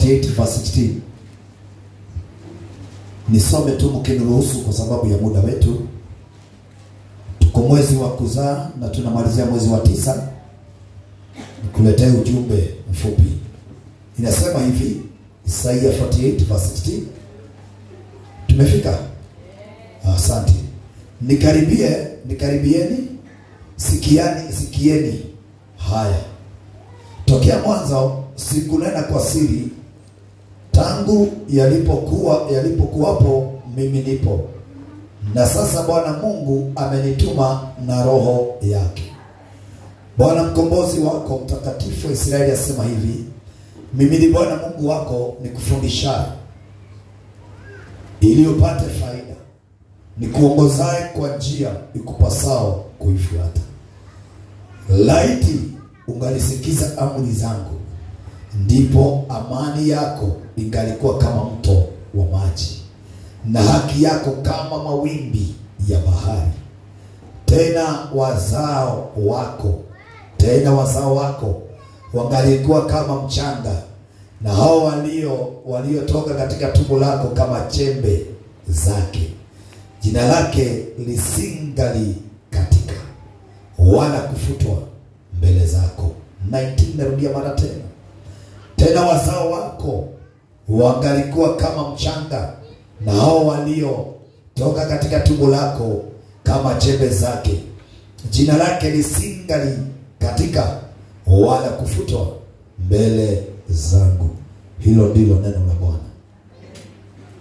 48 verse 16. Nisome tu mkiniruhusu kwa sababu ya muda wetu. Tuko mwezi wa kuzaa na tunamalizia mwezi wa 9. Nikuletee ujumbe mfupi. Inasema hivi, Isaiah 48 verse 16. Tumefika? Asante. Nikaribieni, sikieni. Haya. Tokea mwanzo sikunena kwa siri, tangu yalipokuwapo mimi nipo. Na sasa Bwana Mungu amenituma na roho yake. Bwana mkombozi wako mtakatifu wa Israeli asema hivi, mimi ni Bwana Mungu wako nikufundishaye, ili upate faida, nikuongozaye kwa njia ikupasao kuifuata. Laiti ungalisikiza amri zangu, ndipo amani yako ingalikuwa kama mto wa maji, na haki yako kama mawimbi ya bahari. Tena wazao wako wangalikuwa kama mchanga, na hao waliotoka katika tumbo lako kama chembe zake. Jina lake lisingali katika wala kufutwa mbele zako. 19, narudia mara tena. Tena wazao wako wangalikuwa kama mchanga, na hao waliotoka katika tumbo lako kama chembe zake. Jina lake lisingali katika wala kufutwa mbele zangu. Hilo ndilo neno la Bwana.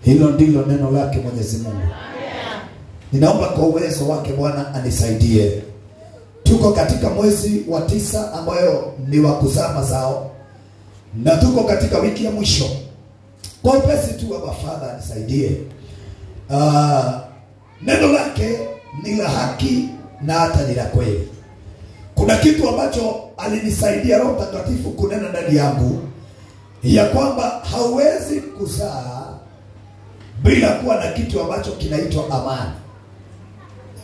Hilo ndilo neno lake Mwenyezi Mungu. Ninaomba kwa uwezo wake Bwana anisaidie. Tuko katika mwezi wa 9 ambayo ni wa kuzaa mazao, na tuko katika wiki ya mwisho. Kwa upesi tu wa Father anisaidie. Neno lake ni la haki na hata ni la kweli. Kuna kitu ambacho alinisaidia Roho Mtakatifu kunena ndani yangu, ya kwamba hauwezi kuzaa bila kuwa na kitu ambacho kinaitwa amani,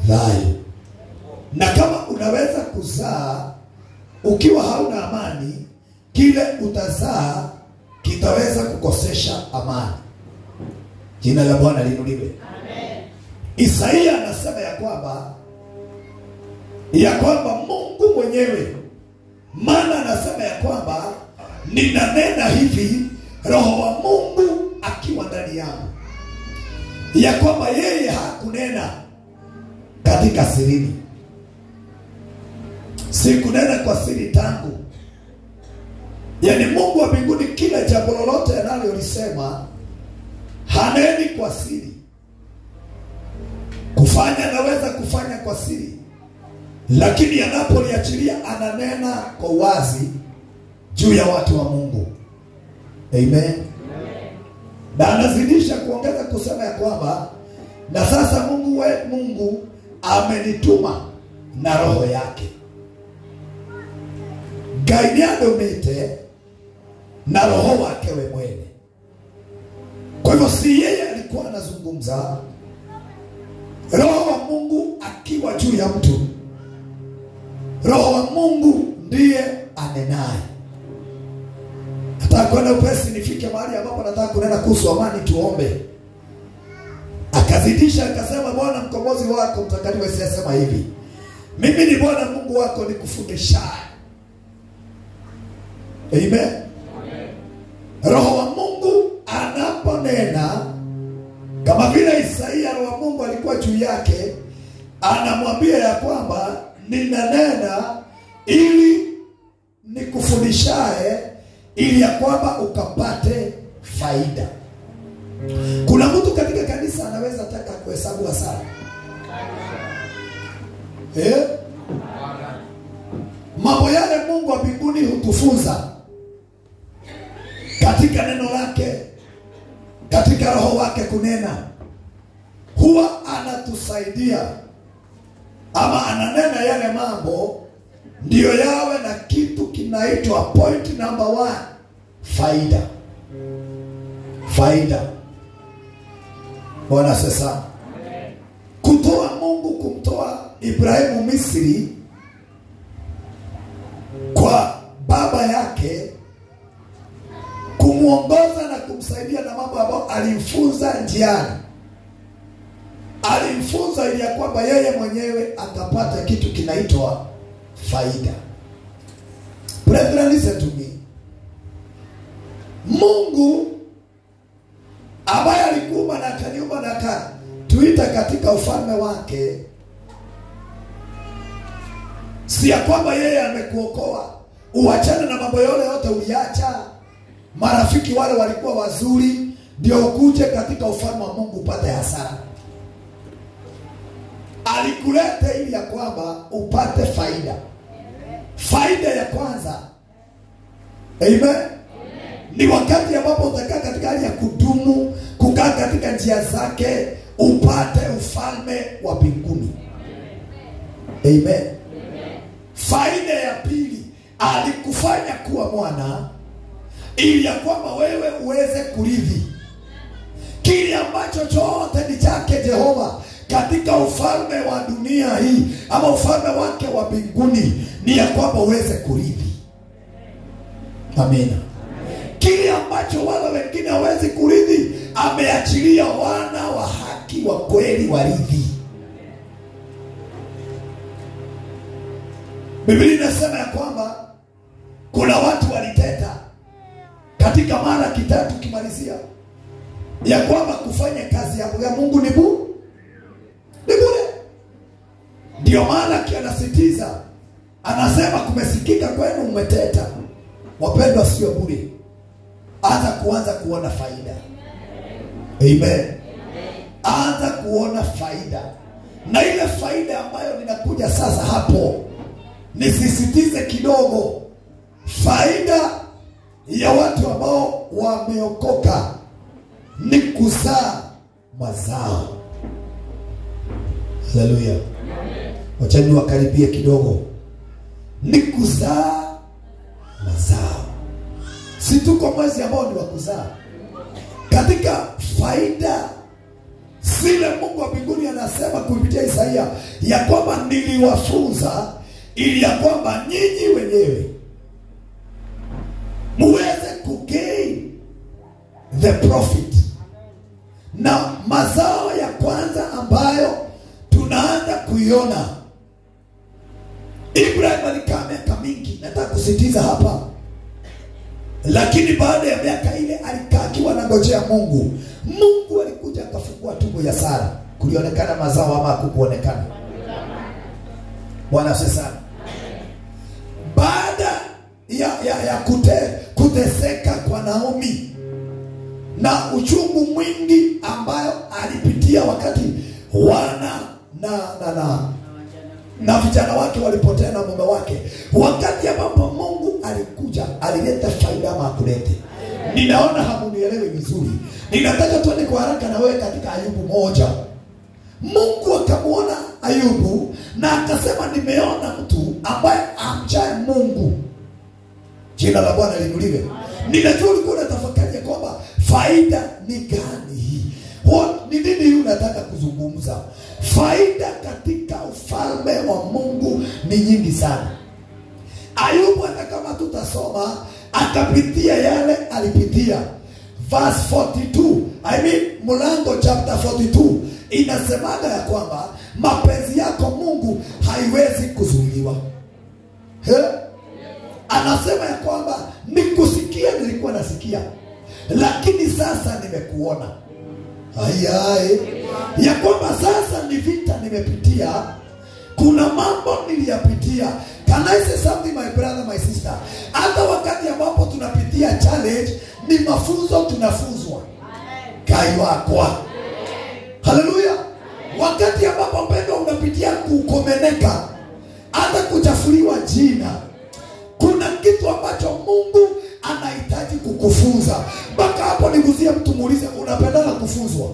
dhayo. Na kama unaweza kuzaa ukiwa hauna amani, kile utazaa kitaweza kukosesha amani. Jina la Bwana linuliwe. Amen. Isaia anasema ya kwamba Mungu mwenyewe, maana anasema ya kwamba ninanena hivi, Roho wa Mungu akiwa ndani yangu, ya kwamba yeye hakunena katika sirini. Sikunena kwa siri tangu. Yani Mungu wa mbinguni kila jambo lolote analolisema haneni kwa siri. Kufanya naweza kufanya kwa siri, lakini anapoliachilia ananena kwa wazi juu ya watu wa Mungu. Amen. Na anazidisha kuongeza kusema ya kwamba na sasa Mungu amenituma na roho yake. Gainiadomete na roho wake we mwene. Kwa hivyo si yeye alikuwa anazungumza, Roho wa Mungu akiwa juu ya mtu. Roho wa Mungu ndiye anenaye. Nataka kwenda upesi nifike mahali ambapo nataka kunena kuhusu amani. Tuombe. Akazidisha akasema, Bwana mkombozi wako mtakatifu asema hivi, mimi ni Bwana Mungu wako nikufundishaye. Amen. Roho wa Mungu anaponena, kama vile Isaia Roho wa Mungu alikuwa juu yake, anamwambia ya kwamba ninanena ili nikufundishaye, ili ya kwamba ukapate faida. Kuna mtu katika kanisa anaweza taka kuhesabu hasara. Mambo yale Mungu wa mbinguni hutufunza katika neno lake, katika roho wake kunena, huwa anatusaidia ama ananena yale mambo ndio yawe na kitu kinaitwa point number 1, faida. Faida. Bwana sasa kutoa Mungu kumtoa Ibrahimu Misri kwa baba yake, kumuongoza na kumsaidia na mambo ambayo alimfunza njiani. Alimfunza ili ya kwamba yeye mwenyewe atapata kitu kinaitwa faida. Brethren, listen to me. Mungu ambaye alikuumba na akaniumba na akatuita katika ufalme wake, si ya kwamba yeye amekuokoa uachane na mambo yote uliacha, marafiki wale walikuwa wazuri ndio ukuje katika ufalme wa Mungu upate hasara. Alikuleta ili ya kwamba upate faida. Faida ya kwanza, amen, ni wakati ambapo utakaa katika hali ya kudumu, kukaa katika njia zake, upate ufalme wa mbinguni. Amen. Faida ya pili, alikufanya kuwa mwana ili ya kwamba wewe uweze kurithi kile ambacho chote ni chake Jehova katika ufalme wa dunia hii ama ufalme wake wa mbinguni, ni ya kwamba uweze kurithi. Amina. Kile ambacho wale wengine hawezi kurithi, ameachilia wana wa haki wa kweli warithi. Biblia inasema ya kwamba kuna watu waliteta katika Malaki 3 kimalizia ya kwamba kufanya kazi ya Mungu ni bure. Ndio Malaki anasitiza, anasema kumesikika kwenu umeteta. Wapendwa, sio bure. Anza kuona faida. Amen. Anza kuona faida. Na ile faida ambayo ninakuja sasa hapo, nisisitize kidogo, faida ya watu ambao wameokoka ni kuzaa mazao. Haleluya. Wacha niwakaribie kidogo. Ni kuzaa mazao. Si tuko mwezi ambao ni wa kuzaa. Katika faida zile Mungu wa mbinguni anasema kupitia Isaia ya kwamba niliwafunza ili ya kwamba nyinyi wenyewe muweze kugain the profit. Na mazao ya kwanza ambayo tunaanza kuiona, Ibrahim alikaa miaka mingi, nataka kusitiza hapa, lakini baada ya miaka ile alikaa akiwa anangojea Mungu. Mungu alikuja akafungua tumbo ya Sara. Kulionekana mazao ama hakukuonekana? Bwana sasa, baada ya kuteseka kwa Naomi na uchungu mwingi ambayo alipitia wakati wana na vijana wake walipotea na mume wake, wakati ambapo Mungu alikuja, alileta faida ama kulete. Ninaona hamunielewi vizuri. Ninataka tuende kwa haraka na wewe katika Ayubu 1. Mungu akamwona Ayubu na akasema, nimeona mtu ambaye amchaye Mungu. Jina la Bwana liinuliwe. Ninajua ulikuwa unatafakari kwamba faida ni gani hii? Ni nini unataka kuzungumza? Faida katika ufalme wa Mungu ni nyingi sana. Ayubu hata kama tutasoma akapitia yale alipitia. Verse 42, mlango chapter 42 inasemaga ya kwamba mapenzi yako Mungu haiwezi kuzuiliwa. Anasema ya kwamba nikusikia, nilikuwa nasikia, lakini sasa nimekuona. Ya kwamba sasa ni vita nimepitia, kuna mambo niliyapitia. Can I say something, my brother, my sister? Hata wakati ambapo tunapitia challenge, ni mafunzo tunafunzwa. Kai wako. Haleluya. Wakati ambapo mpendo unapitia kukomeneka, hata kuchafuliwa jina, kuna kitu ambacho Mungu anahitaji kukufunza. Mpaka hapo niguzie mtu muulize, unapendana kufunzwa?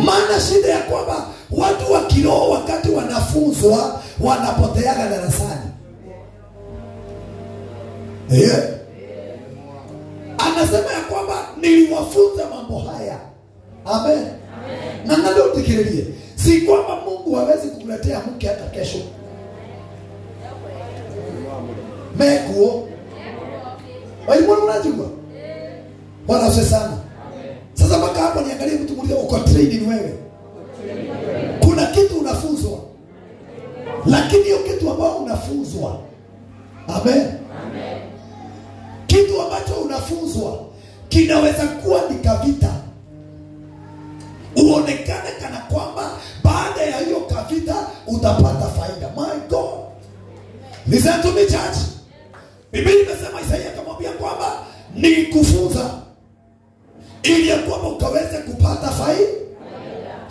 Maana shida ya kwamba watu wa kiroho wakati wanafunzwa wanapoteaga darasani. Anasema ya kwamba niliwafunza mambo haya. Amen. Na ndio tukirelie. Si kwamba Mungu hawezi kukuletea mke hata kesho. Walimuona unajua? Bwana asifiwe sana. Sasa mpaka hapo niangalie mtu mmoja uko training wewe. Kuna kitu unafunzwa. Lakini hiyo kitu ambao unafunzwa. Amen. Kitu ambacho unafunzwa kinaweza kuwa ni kavita. Uonekane kana kwamba baada ya hiyo kavita utapata faida. My God. Listen to me church. Biblia inasema Isaia akamwambia kwamba ni kufunza ili ya kwamba ukaweze kupata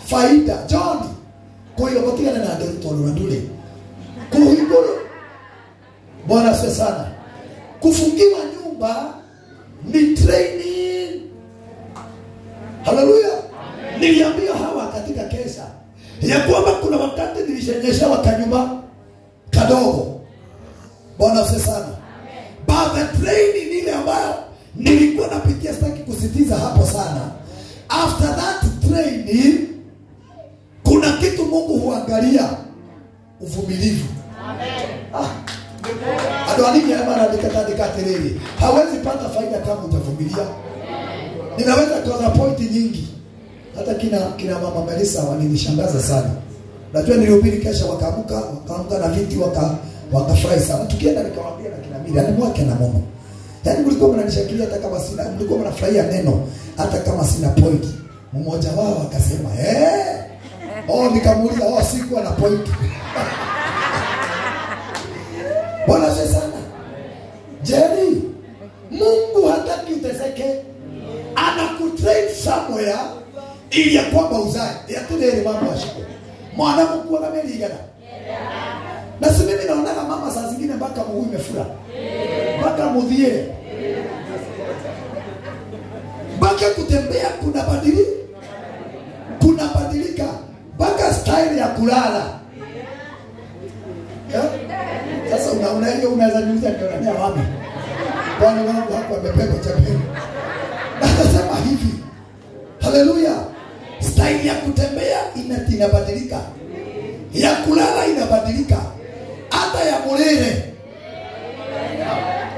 faida. John. Kwa hiyo bakia na ndio tolo ndule. Kwa hiyo Bwana asifiwe sana. Kufungiwa nyumba ni training. Haleluya. Niliambia hawa katika kesha ya kwamba kuna wakati nilishenyesha wakanyumba kadogo. Bwana asifiwe sana. But the training ile ambayo nilikuwa napitia, sitaki kusitiza hapo sana. After that training kuna kitu Mungu huangalia, uvumilivu. Amen. Adwani ya mara dikatadikatereri. Hawezi pata faida kama utavumilia. Ninaweza kutoa point nyingi. Hata kina mama Melissa walinishangaza sana. Najua nilihubiri kesha wakaamka na viti wakafurahi sana. Tukienda nikamwambia na kina Miri, yani mwake na Mungu. Yaani mlikuwa mnanishangilia hata kama sina, mlikuwa mnafurahia neno hata kama sina point. Mmoja wao akasema, nikamuuliza, sikuwa na point. Bwana asifiwe sana. Jerry, Mungu hataki uteseke. Anakutrain somewhere ili ya kwamba uzae. Yatendele mambo yashiko. Mwana Mungu anameligana. Na si mimi naona mama saa zingine mpaka mguu imefura. Mpaka mudhie. Mpaka kutembea kuna badilika. Mpaka style ya kulala. Sasa unaweza niuliza ndio wapi? Bwana wangu hapo amebeba chapeni. Nasema hivi. Haleluya. Style ya kutembea inabadilika. Ya kulala inabadilika. Hata ya mulele.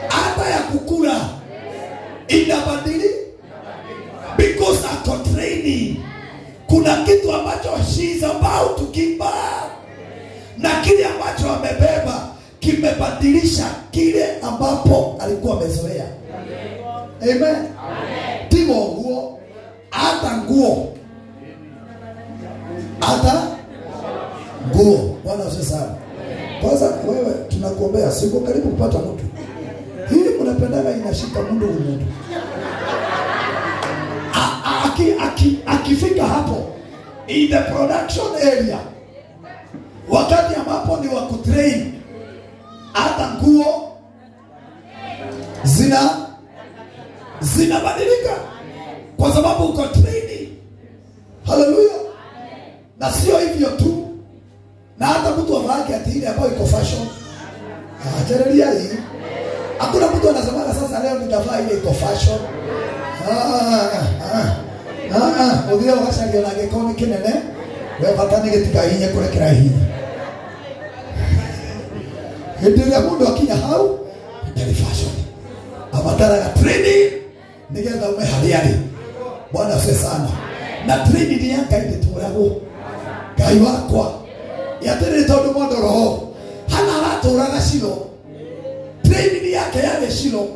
Hata ya kukula inabadilika. Because after training kuna kitu ambacho she's about to give back. Na kile ambacho amebeba kimebadilisha kile ambapo alikuwa amezoea. Amen. Timo nguo, hata nguo. Bwana asifiwe sana. Kwanza wewe tunakuombea, siko karibu kupata mtu. Hili mnapendaga inashika mundu umundu. Akifika hapo in the production area, wakati ambapo ni wa kutrain, hata nguo zinabadilika kwa sababu uko training. Haleluya. Na sio hivyo tu, na hata mtu avake ati ile ambayo iko fashion. Ajarelia hii. Hakuna mtu anasema sasa leo nitavaa ile iko fashion. Udio washagia na gekoni kinene. Wewe patani getika hinye kurekera hinya. Ndio mundu akinya hau ndio fashion. Amatara ya training nigetha umehariari. Bwana asifiwe sana. Na training ni yanga ile turago. Ngai wakwa yatere tondu mundu roho hana raturaga Shilo. Training yake yale Shilo.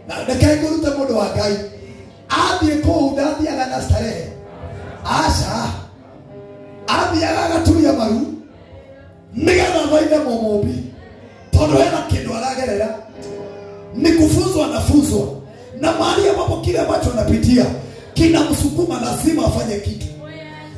Na ndakaiguruta mundu wa Ngai. Athie kou ndathiaga na starehe. Aca athiaga gaturia maru nigetha thaine momombi tondu hena kindu aragerera. Ni kufunzwa anafunzwa, na mahali ambapo kile ambacho anapitia kinamsukuma lazima afanye kitu.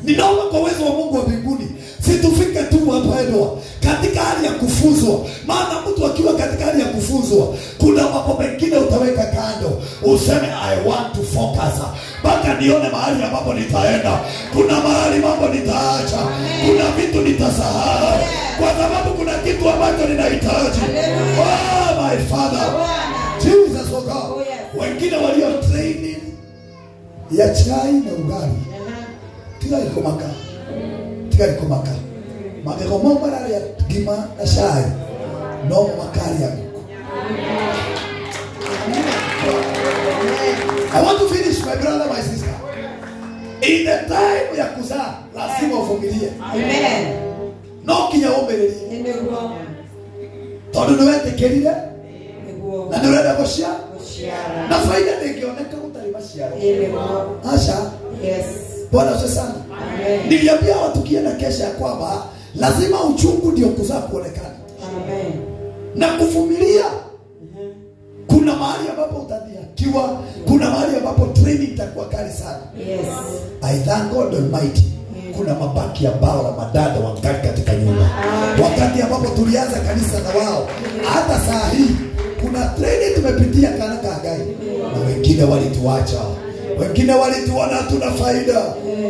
Ninaomba kwa uwezo wa Mungu wa mbinguni situfike tu wapendwa katika hali ya kufunzwa. Maana mtu akiwa katika hali ya kufunzwa, kuna mambo mengine utaweka kando, useme I want to focus mpaka nione mahali ambapo nitaenda. Kuna mahali mambo nitaacha, kuna vitu nitasahau kwa sababu kuna kitu ambacho ninahitaji. Oh my Father, Jesus, oh God. Wengine walio training ya chai na ugali tigali komaka magego mama ya gima na chai no makari ya kuku. I want to finish, my brother, my sister. In the time ya kuzaa lazima uvumilie. Amen. No kinya umbeleli. Ndio. Todo no wetekerire. Na ndio rada goshia. Na faida ndikioneka utari maciaro. Asha. Yes. Bwana sana. Amen. Niliambia watu kienda kesha kwamba lazima uchungu ndio kuzaa kuonekana. Amen. Na kuvumilia. Kuna mahali ambapo utadhihakiwa, kuna mahali ambapo training itakuwa kali sana. Yes. I thank God Almighty. Kuna mabaki ya bao na madada wangali katika nyumba. Wakati ambapo tulianza kanisa na wao, hata saa hii kuna training tumepitia kana kagai. Na wengine walituacha. Wengine walituona hatuna faida.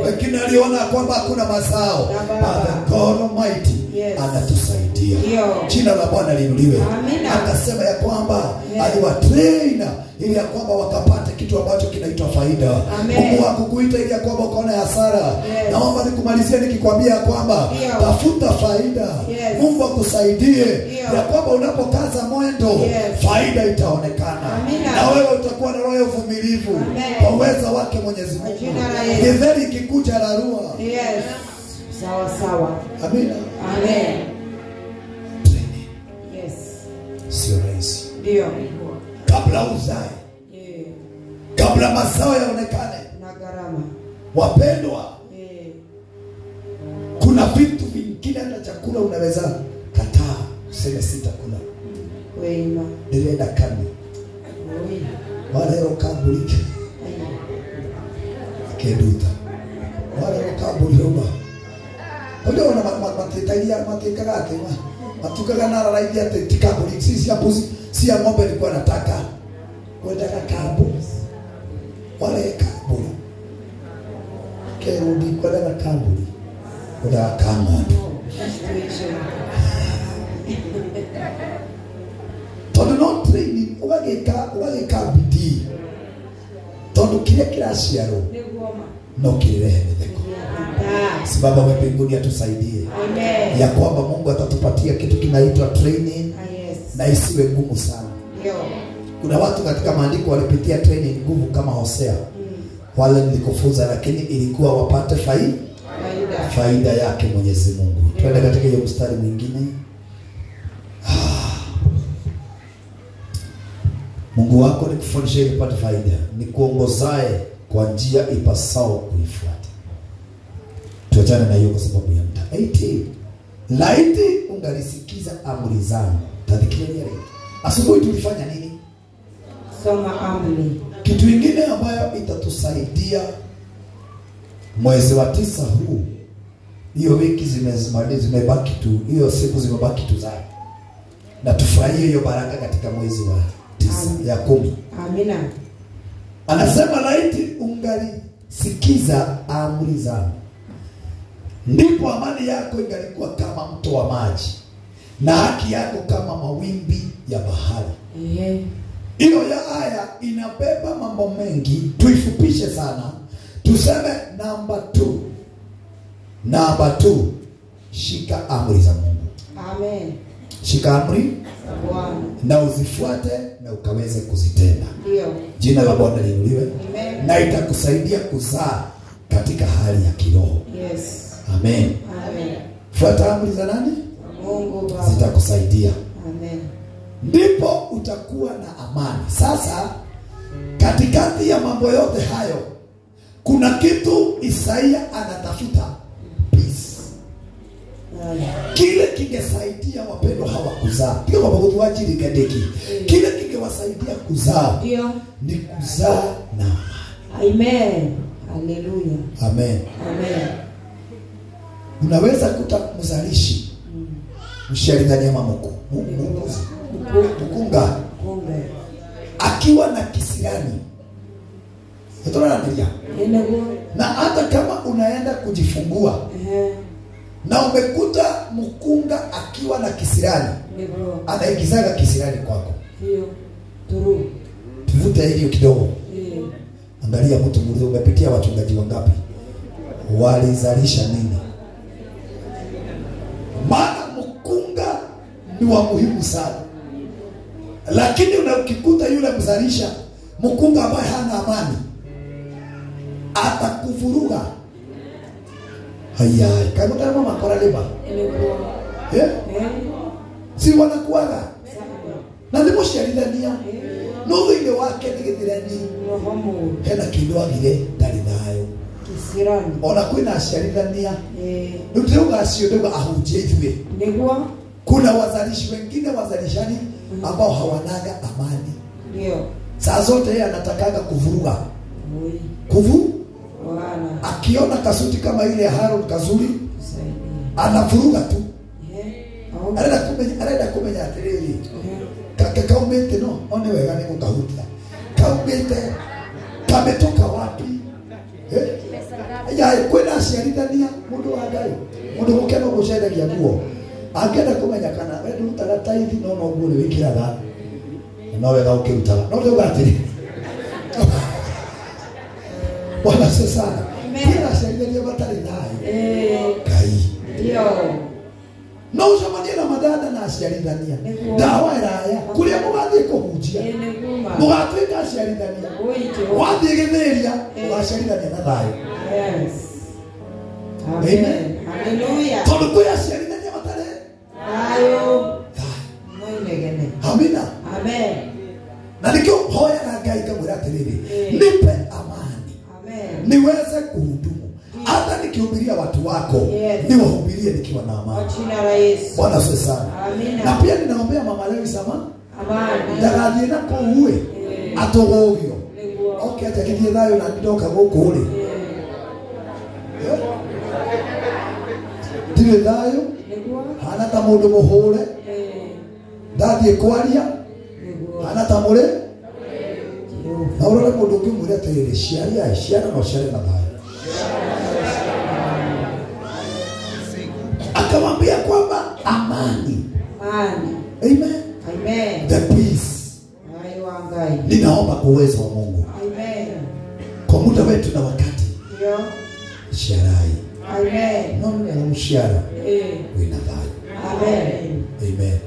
Wengine waliona kwamba hakuna mazao. But God Almighty anatusaidia. Jina la Bwana liinuliwe. Akasema ya kwamba aliwatrain ili ya kwamba wakapata kitu ambacho kinaitwa faida. Mungu hakukuita ili ya kwamba ukaone hasara. Naomba nikumalizie nikikwambia kwamba tafuta faida. Mungu akusaidie ya kwamba unapokaza mwendo faida itaonekana. Na wewe utakuwa na roho ya uvumilivu kwa uwezo wake Mwenyezi Mungu. Githeri ikikuja larua. Yes. Sawa sawa. Amina. Amen. Yes. Sio rahisi. Ndio. Kabla uzae. Kabla mazao yaonekane. Na gharama. Wapendwa. Kuna vitu vingine hata chakula unaweza kataa. Useme sitakula. Wema. Nilienda kani. Wale wakabuli. Keduta. Wale wakabuli roba. Ndio wana matetalia mateka yake matukaga na raidi ya tikabuli sisi ya puzi si ya ng'ombe nilikuwa nataka kwenda kabuli wale kabuli kerudi kwenda kabuli kwenda kama todo no training wageka bidii todo kile kiasiaro no kirehe sababu wewe mbinguni atusaidie. Amen. Ya kwamba Mungu atatupatia kitu kinaitwa training. Na isiwe ngumu sana. Ndio. Kuna watu katika maandiko walipitia training ngumu kama Hosea. Wale nilikufunza lakini ilikuwa wapate faida yake Mwenyezi Mungu. Twende katika hiyo mstari mwingine. Mungu wako ni kufundisha ili upate faida, ni kuongozae kwa njia ipasao kuifuata. Tuachane na hiyo kwa sababu ya muda. 18. Laiti ungalisikiza amri zangu. Tadhikiria leo. Asubuhi tulifanya nini? Soma amri. Kitu kingine ambayo itatusaidia mwezi wa 9 huu. Hiyo wiki zimebaki tu. Hiyo siku zimebaki tu zao. Na tufurahie hiyo baraka katika mwezi wa 9 ya 10. Amina. Anasema laiti ungalisikiza amri zangu. Ndipo amani yako ingalikuwa kama mto wa maji na haki yako kama mawimbi ya bahari. Hiyo ya aya inabeba mambo mengi, tuifupishe sana. Tuseme number 2. Shika amri za Mungu. Amen. Shika amri Bwana na uzifuate na ukaweze kuzitenda. Ndio. Jina la Bwana liinuliwe. Amen. Na itakusaidia kuzaa katika hali ya kiroho. Yes. Amen. Amen. Fuata amri za nani? Mungu Baba. Zitakusaidia. Amen. Ndipo utakuwa na amani. Sasa katikati ya mambo yote hayo kuna kitu Isaia anatafuta. Peace. Kile kingesaidia wapendwa hawa kuzaa. Pia kwa sababu tuajiri gadeki. Kile kingewasaidia kuzaa. Ndio. Ni kuzaa na amani. Amen. Haleluya. Amen. Amen. Unaweza kuta mzalishi mshari ndani ya mamuko mkunga akiwa na kisirani na hata kama unaenda kujifungua na umekuta mkunga akiwa na kisirani anaigizaga kisirani kwako. Tuvute hiyo kidogo. Angalia mtu muulize umepitia wachungaji wangapi? Walizalisha nini? Maana mkunga ni wa muhimu sana. Lakini ukikuta yule mzalisha Mkunga ambaye hana amani atakuvuruga. Haya, kama kama makora leba. Si wanakuaga. Na ndimo shiarithania. No thĩinĩ wake nĩ gĩthirani. Hena kĩndũ agire ndarĩ nayo. Kisirani. Ona kwĩna aciarithania. Rĩu ndĩrauga acio ndauga ahunjie ithuĩ. Nĩguo. Kuna wazalishi wengine wazalishaji ambao hawanaga amani. Ndio. Saa zote yeye anatakaga kuvuruga. Wana. Akiona kasuti kama ile ya Harold Kazuri anavuruga tu. Arenda kumenya atiriri. Kaumete no, one wega ni gukahutia. Kaumete kametoka wapi? Ya kwenda aciarithania mundu wa Ngai. Mundu mukeno gucendagia nguo. Angenda kumenya kana wewe ndutaga taithi no nguo ni wikiraga. No wega ukirutaga. No ndauga atiri. Bwana sana. Kila aciarithania batari nayo. Ngai. Ndio. No ucamanie na madada na aciarithania. Dawa iraya kuria mugathie kuhunjia. Mugatuika aciarithania. Wathie gĩthĩria ugaciarithania na thayo. Yes. Amen. Hallelujah. Tondu kwĩ aciarithania batari thayo. Noinegene. Amina. Amen. Na nikio hoya na Ngai kamwira atiriri. Nipe amani. Amen. Niweze kuhudumu. Hata nikihubiria watu wako, niwahubirie nikiwa na amani. Jina la Yesu. Bwana asifiwe sana. Amina. Na pia ninaombea mama Lewi sama. Amani. Ndagathie na kuue. Atogogio. Okay, atakithie thayo na ndoka guku ri. Dire thayo. Hana ta mundu muhure. Ndathie kwaria. Hana ta mure. Na urore mundu ngimwira atiriri ciara no ciare na thayo. Akamwambia kwamba amani. Amani. Amen. Amen. The peace. Ninaomba kwa uwezo wa Mungu. Amen. Kwa muda wetu na wakati. Ndio. Sharai. Amen. Nono mshara. Wina thayo. Amen. Amen.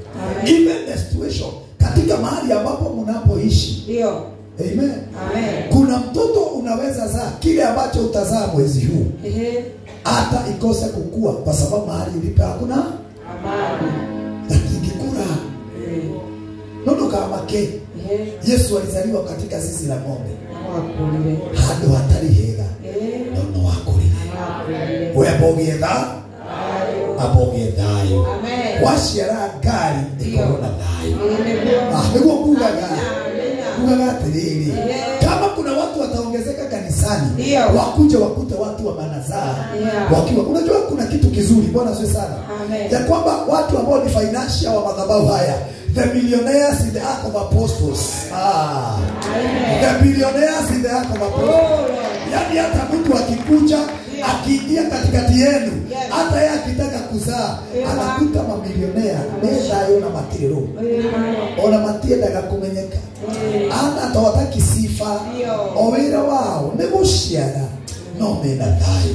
Even the situation katika mahali ambapo mnapoishi. Ndio. Amen. Amen. Kuna mtoto unaweza zaa kile ambacho utazaa mwezi huu. Hata ikose kukua kwa sababu mahali ulipo hakuna amani. Takikikura. Nono kama ke. Yesu alizaliwa katika zizi la ng'ombe. Hado hatari hega. Nono wakurire. Webogie tha. Abogie thayo. Amen. Washiara ngari ikorona thayo. Niguo kugaga. Kugaga atiriri. Kama kuna watu wataongezeka kanisani, wakuje wakute watu wa manazaa wakiwa. Unajua kuna kitu kizuri, Bwana asifiwe sana. Ya kwamba watu ambao ni financial wa madhabahu haya, the millionaires in the ark of apostles. The billionaires in the ark of apostles. Yani hata mtu akikuja akiingia katikati yenu, hata yeye akitaka kuzaa anakuta mamilionea meza yona matiriro. Ona matienda gakumenyeka. Ana atawataki sifa. Owira wao ni guciara no mena thayo.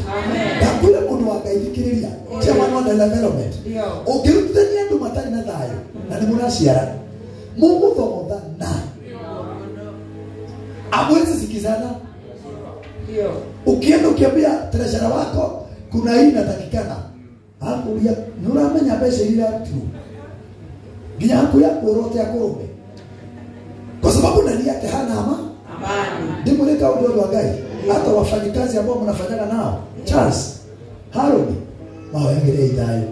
Na kule mundu wakaithikiriria chairman wa development. Ukirutithania andu matari na thayo na ni muraciara. Mungu thomotha na amwezi sikizana. Ukienda ukiambia treasurer wako kuna hii inatakikana, hakulia nuramenya pesa ile tu nginya hakuya kurote ya kurumbe, kwa sababu ndani yake hana amani. Ndipo leka ndio wa Ngai. Hata wafanyikazi ambao mnafanyana nao Charles Harold mawengelee idai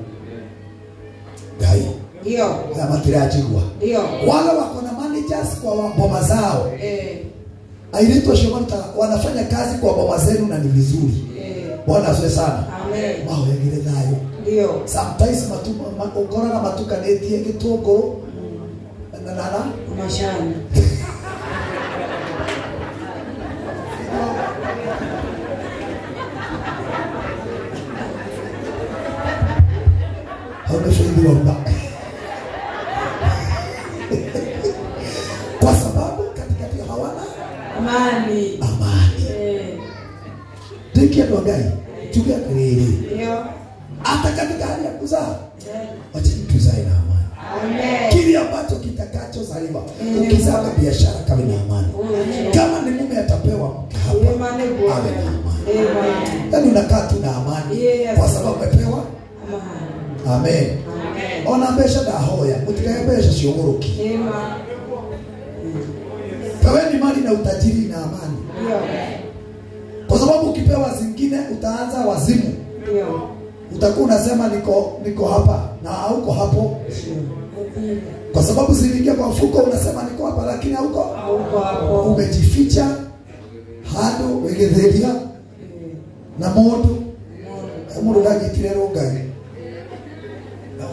Ngai ndio kama tirajigwa ndio wala wako na managers kwa boma zao. Ailitwa shomanta wanafanya kazi kwa boma zenu na ni vizuri. Bwana asifiwe sana. Amen. Wao wengine nayo. Ndio. Sometimes ukora na matuka netie gitunguru. Na mashani. Haunafaidiwa mbaya. Kwa sababu katikati hawana amani. Dikia ndo Ngai. Tukia kiriri. Ndio. Hata katika hali ya kuzaa. Wacha tuzae na amani. Amen. Kile ambacho kitakachozaliwa. Ukizaa biashara kama na amani. Kama ni mume atapewa mke hapa, awe na amani. Yaani unakaa tu na amani kwa sababu umepewa amani. Amen. Ona besha da hoya, utikayebesha shiogoroki. Kaweni mali na utajiri na amani. Kwa sababu ukipewa zingine utaanza wazimu. Utakuwa unasema niko hapa na hauko hapo. Kwa sababu ziliingia kwa mfuko unasema niko hapa lakini hauko hapo. Umejificha hado wegetheria na modu. Mundu ndagitire rogai.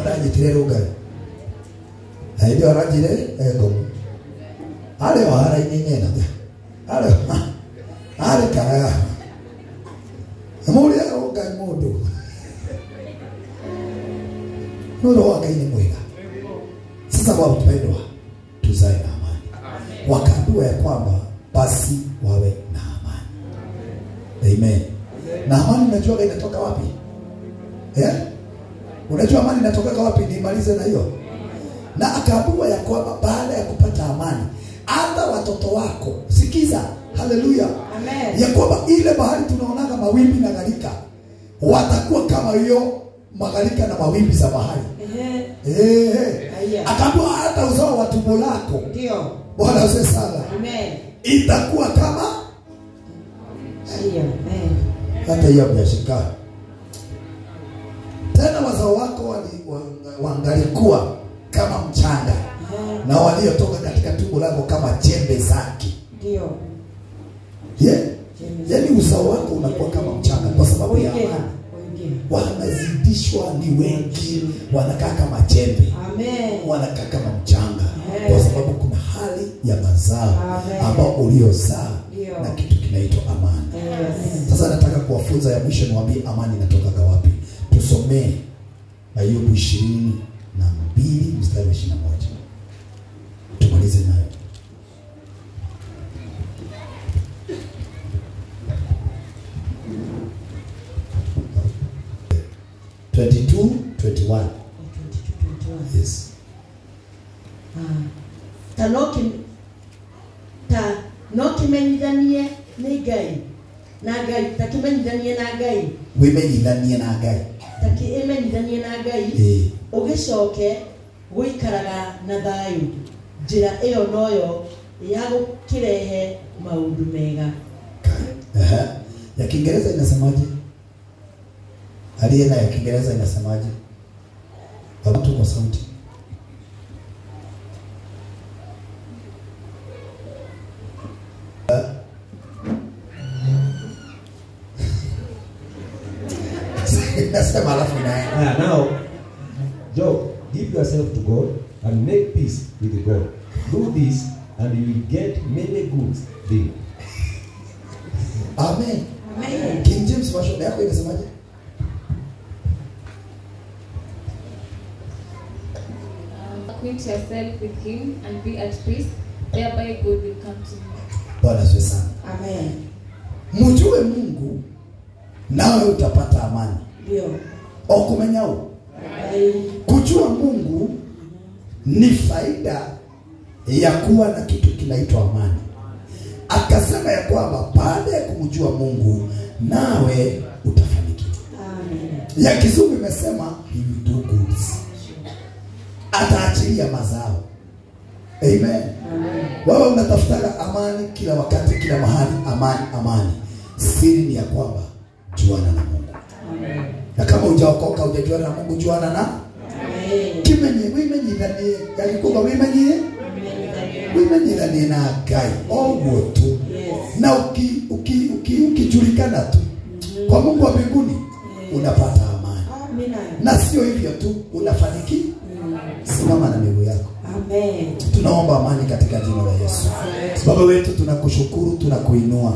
Ndagitire rogai. Ndio arajire ego. Ale wahara inyenyena. Ale kaya. Muri rogai modu. Nuru wake ni mwema. Sasa kwa upendo tuzae na amani. Wakajua ya kwamba basi wawe na amani. Amen. Na amani unajua inatoka wapi? Unajua amani inatoka wapi? Nimalize na hiyo. Na akaambiwa ya kwamba baada ya kupata amani, hata watoto wako, sikiza, haleluya. Amen. Ya kwamba ile bahari tunaonaga mawimbi na gharika, watakuwa kama hiyo magharika na mawimbi za bahari. Akaambiwa hata uzao wa tumbo lako. Ndio. Bwana asifiwe sana. Amen. Itakuwa kama hata hiyo biashara. Tena wazao wako wangalikuwa kama mchanga. Na waliotoka katika tumbo lako kama chembe zake. Ndio. Yaani uzao wako unakuwa kama mchanga kwa sababu ya amani. Wanazidishwa ni wengi, wanakaa kama chembe. Amen. Wanakaa kama mchanga. Kwa sababu kuna hali ya mazao ambao uliozaa na kitu kinaitwa amani. Sasa nataka kuwafunza ya mwisho, niwaambie amani inatoka wapi. Tusomee Ayubu 22 mstari wa 21. Tumalize nayo. Twenty-two, 21. Yes. Nokimenyithanie ni Ngai. Na Ngai takimenyithanie na Ngai. Wimenyithanie na Ngai. Takimenyithanie na Ngai. Ugicoke guikaraga na thayu. Njira iyo noyo ya gukirehe maundu mega. Ya Kiingereza inasemaje? Aliye na ya Kiingereza inasemaje? Watu kwa sauti. Nasema alafu na now Job, give yourself to God and make peace with God. Do this and you will get many good things. Amen. Amen. King James version yako inasemaje? Acquaint yourself with him and be at peace, thereby good will come to you. Bwana asifiwe sana. Amen. Mjue Mungu nawe utapata amani. Ndio. Okumenyao. Kujua Mungu ni faida ya kuwa na kitu kinaitwa amani. Akasema ya kwamba baada ya kumjua Mungu nawe utafanikiwa. Amen. Ya Kizungu imesema he will do good. Ataachilia mazao. Amen. Amen. Wewe unatafuta amani kila wakati, kila mahali, amani. Siri ni ya kwamba juana na Mungu. Amen. Na kama hujaokoka hujajuana na Mungu, juana na Amen. kimenye wimenyithanie galikuba wimenyithanie na Ngai ogwo tu. Yes. Na ukijulikana tu kwa Mungu wa mbinguni unapata amani. Amen. Na sio hivyo tu, unafanikiwa. Simama na miguu yako. Amen. Tunaomba amani katika jina la Yesu. Baba wetu tunakushukuru, tunakuinua.